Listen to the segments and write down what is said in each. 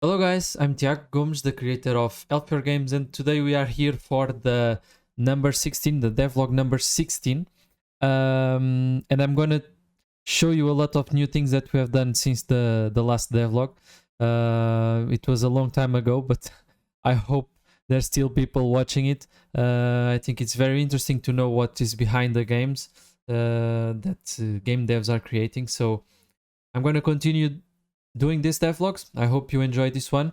Hello guys, I'm Tiago Gomes, the creator of Hellphior games, and today we are here for the number 16, the devlog number 16. And I'm gonna show you a lot of new things that we have done since the last devlog. It was a long time ago, but I hope there's still people watching it. I think it's very interesting to know what is behind the games that game devs are creating. So I'm gonna continue doing these devlogs. I hope you enjoyed this one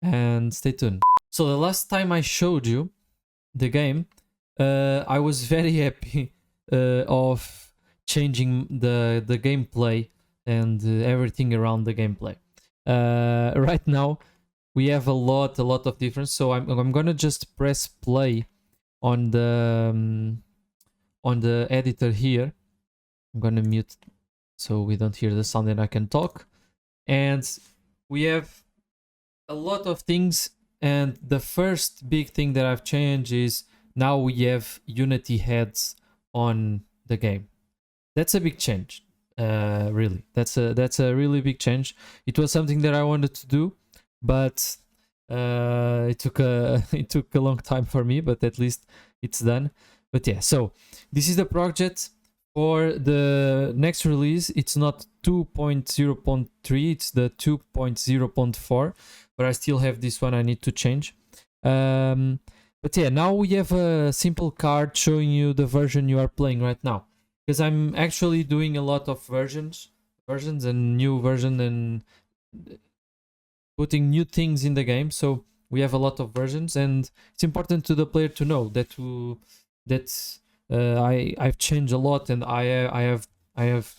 and stay tuned. So the last time I showed you the game, I was very happy of changing the gameplay and everything around the gameplay. Right now we have a lot of difference. So I'm gonna just press play on the editor here. I'm gonna mute so we don't hear the sound and I can talk. And we have a lot of things, and the first big thing that I've changed is now we have Unity heads on the game. That's a big change, really. That's a really big change. It was something that I wanted to do, but it took a long time for me, but at least it's done. But yeah, so this is the project for the next release. It's not 2.0.3, it's the 2.0.4, but I still have this one I need to change. But yeah, now we have a simple card showing you the version you are playing right now, because I'm actually doing a lot of versions and new version and putting new things in the game. So we have a lot of versions, and it's important to the player to know that I've changed a lot, and I have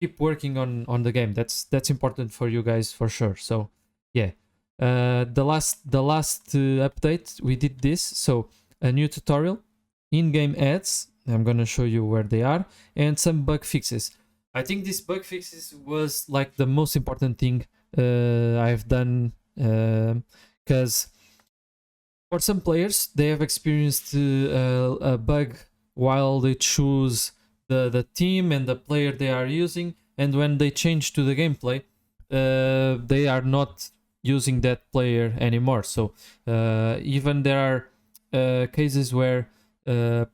keep working on the game. That's important for you guys for sure. So yeah, the last update we did this. So a new tutorial, in-game ads. I'm gonna show you where they are, and some bug fixes. I think this bug fixes was like the most important thing I've done, because for some players they have experienced a bug while they choose the team and the player they are using, and when they change to the gameplay, they are not using that player anymore. So even there are cases where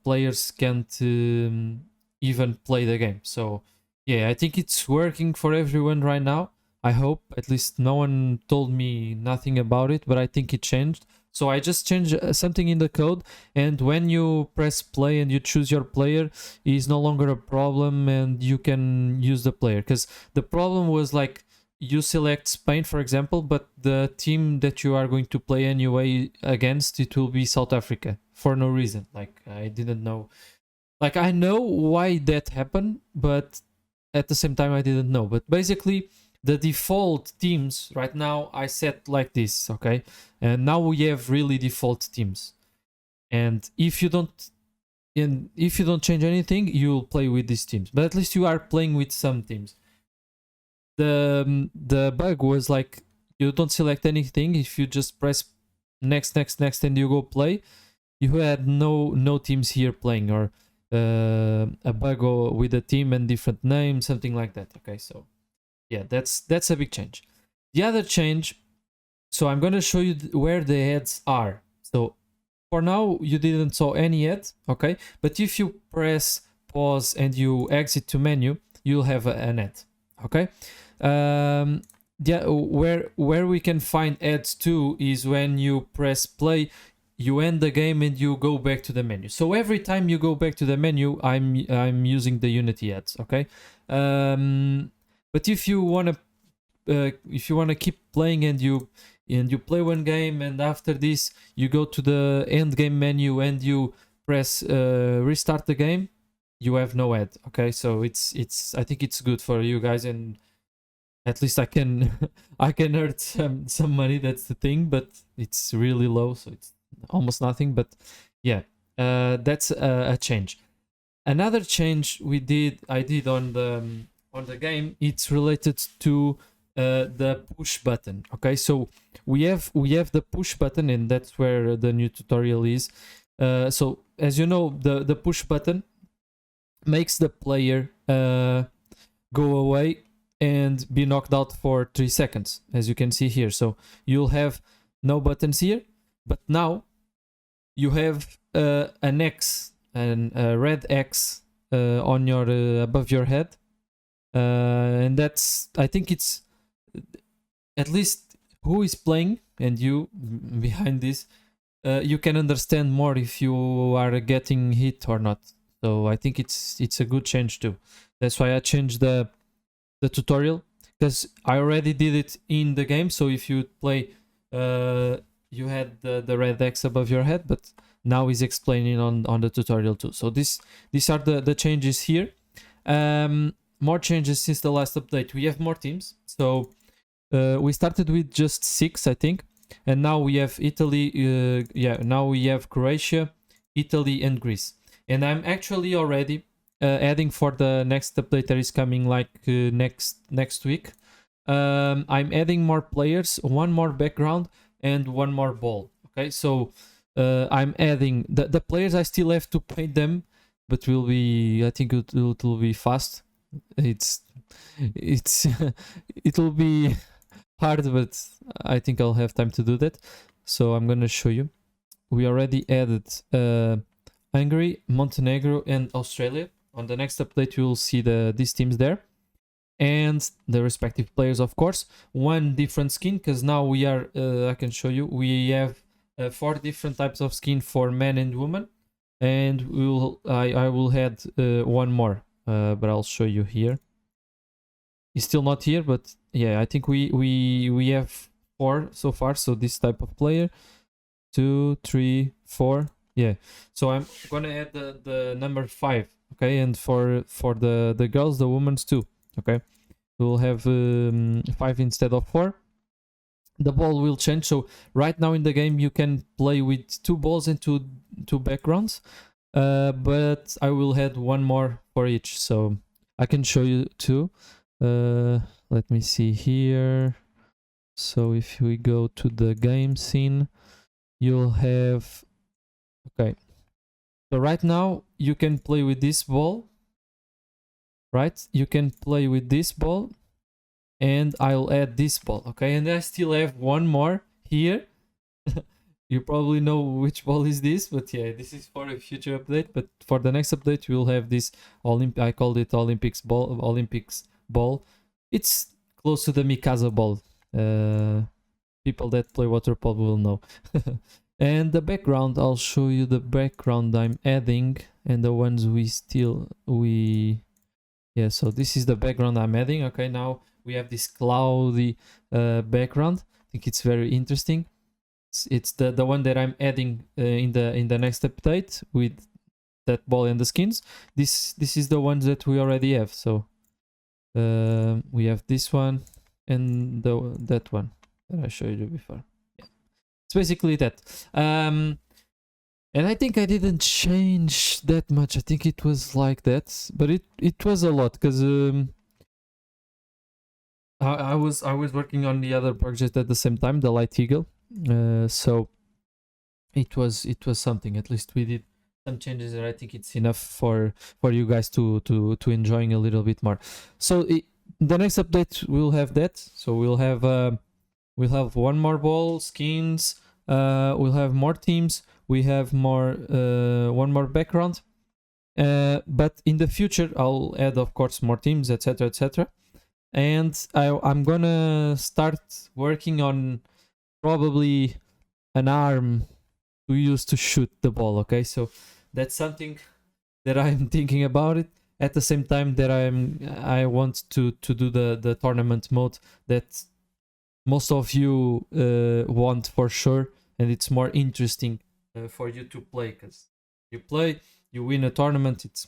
players can't even play the game. So yeah, I think it's working for everyone right now. I hope. At least no one told me nothing about it, but I think it changed. So I just changed something in the code, and when you press play and you choose your player, is no longer a problem, and you can use the player. Because the problem was like you select Spain, for example, but the team that you are going to play anyway against, it will be South Africa for no reason. Like I didn't know. Like I know why that happened, but at the same time I didn't know. But basically the default teams right now I set like this, okay? And now we have really default teams. And if you don't change anything, you'll play with these teams. But at least you are playing with some teams. The bug was like you don't select anything. If you just press next and you go play, you had no teams here playing, or a bug with a team and different names, something like that. Okay, so yeah, that's a big change. The other change, so I'm gonna show you where the ads are. So for now you didn't saw any ad, okay? But if you press pause and you exit to menu, you'll have an ad, okay? Yeah, where we can find ads too is when you press play, you end the game and you go back to the menu. So every time you go back to the menu, I'm using the Unity ads, okay? But if you wanna keep playing and you play one game, and after this you go to the end game menu and you press restart the game, you have no ad, okay? So it's I think it's good for you guys, and at least I can I can earn some money. That's the thing, but it's really low, so it's almost nothing. But yeah, that's a change. Another change I did on the game, it's related to the push button. Okay, so we have the push button, and that's where the new tutorial is. So as you know, the push button makes the player go away and be knocked out for 3 seconds, as you can see here. So you'll have no buttons here, but now you have an X and a red X on your above your head, and that's, I think it's at least who is playing and you behind this, you can understand more if you are getting hit or not. So I think it's a good change too. That's why I changed the tutorial, because I already did it in the game. So if you play, you had the red X above your head, but now he's explaining on the tutorial too. So these are the changes here. More changes since the last update. We have more teams. So we started with just 6, I think, and now we have Italy. Now we have Croatia, Italy, and Greece. And I'm actually already adding for the next update that is coming, like next week. I'm adding more players, one more background, and one more ball. Okay, so I'm adding the players. I still have to paint them, but will be, I think it will be fast. It's it will be hard, but I think I'll have time to do that. So I'm gonna show you. We already added Hungary, Montenegro, and Australia. On the next update, you will see these teams there, and the respective players, of course. One different skin, because now we are, I can show you, we have 4 different types of skin for men and women, and I will add one more, but I'll show you here. He's still not here, but yeah, I think we have 4 so far. So this type of player, 2, 3, 4. Yeah, so I'm gonna add the number 5. Okay, and for the girls, the women's too. Okay, we'll have 5 instead of 4. The ball will change. So right now in the game you can play with 2 balls and two backgrounds, but I will add one more for each, so I can show you too. Let me see here. So if we go to the game scene, you'll have, okay, so right now you can play with this ball, right? You can play with this ball, and I'll add this ball. Okay, and I still have one more here. You probably know which ball is this, but yeah, this is for a future update. But for the next update, we'll have this I called it Olympics ball. It's close to the Mikasa ball. People that play water polo will know. And the background, I'll show you the background I'm adding, and the ones yeah, so this is the background I'm adding. Okay, now we have this cloudy background. I think it's very interesting. It's the one that I'm adding in the next update with that ball and the skins. This is the ones that we already have. So we have this one and that one that I showed you before. Yeah, it's basically that. And I think I didn't change that much. I think it was like that, but it was a lot, because I was working on the other project at the same time, the Light Eagle. So it was something. At least we did some changes, and I think it's enough for you guys to enjoying a little bit more. So the next update we'll have that. So we'll have one more ball, skins. We'll have more teams. We have one more background. But in the future, I'll add, of course, more teams, etc., etc. And I'm gonna start working on probably an arm to use to shoot the ball. Okay, so that's something that I'm thinking about it. At the same time that I want to do the tournament mode that most of you want for sure, and it's more interesting for you to play, because you win a tournament, it's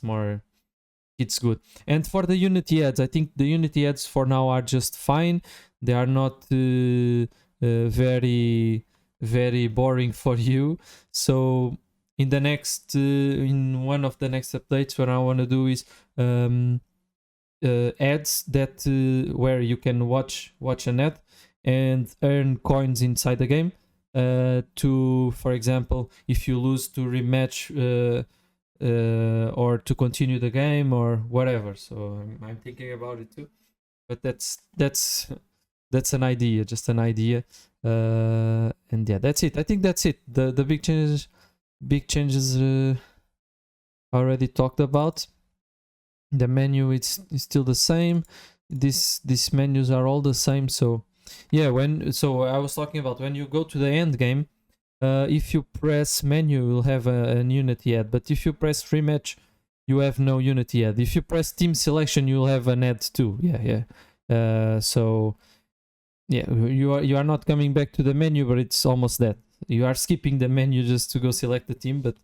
good. And for the Unity ads, I think the Unity ads for now are just fine. They are not very boring for you. So in the next in one of the next updates, what I want to do is ads that where you can watch an ad and earn coins inside the game, to, for example, if you lose, to rematch or to continue the game or whatever. So I'm thinking about it too. but that's an idea, just an idea. And yeah, that's it. I think that's it. The big changes already talked about. The menu is still the same. These menus are all the same. So yeah, so I was talking about when you go to the end game, if you press menu, you'll have an unity ad. But if you press rematch, you have no unity ad. If you press team selection, you'll have an ad too. Yeah. So yeah, you are not coming back to the menu, but it's almost that. You are skipping the menu just to go select the team, but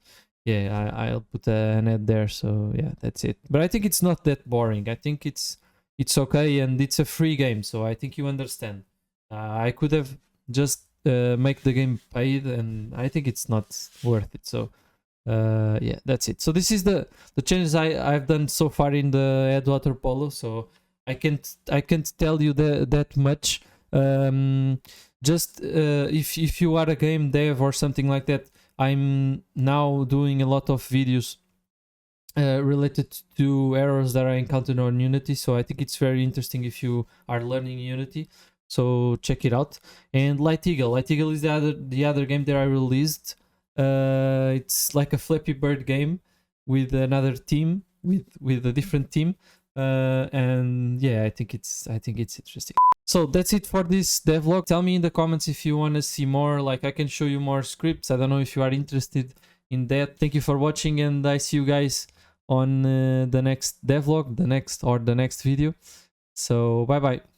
yeah, I'll put an ad there. So yeah, that's it. But I think it's not that boring. I think it's okay, and it's a free game, so I think you understand. I could have just make the game paid, and I think it's not worth it. So yeah, that's it. So this is the changes I've done so far in the Water Polo. So I can't tell you that much. Just if you are a game dev or something like that, I'm now doing a lot of videos related to errors that I encountered on Unity. So I think it's very interesting if you are learning Unity. So check it out. And Light Eagle is the other game that I released. It's like a Flappy Bird game with another team, with a different team. And yeah, I think it's interesting. So that's it for this devlog. Tell me in the comments if you want to see more, like I can show you more scripts. I don't know if you are interested in that. Thank you for watching, and I see you guys on the next devlog, the next video. So bye bye.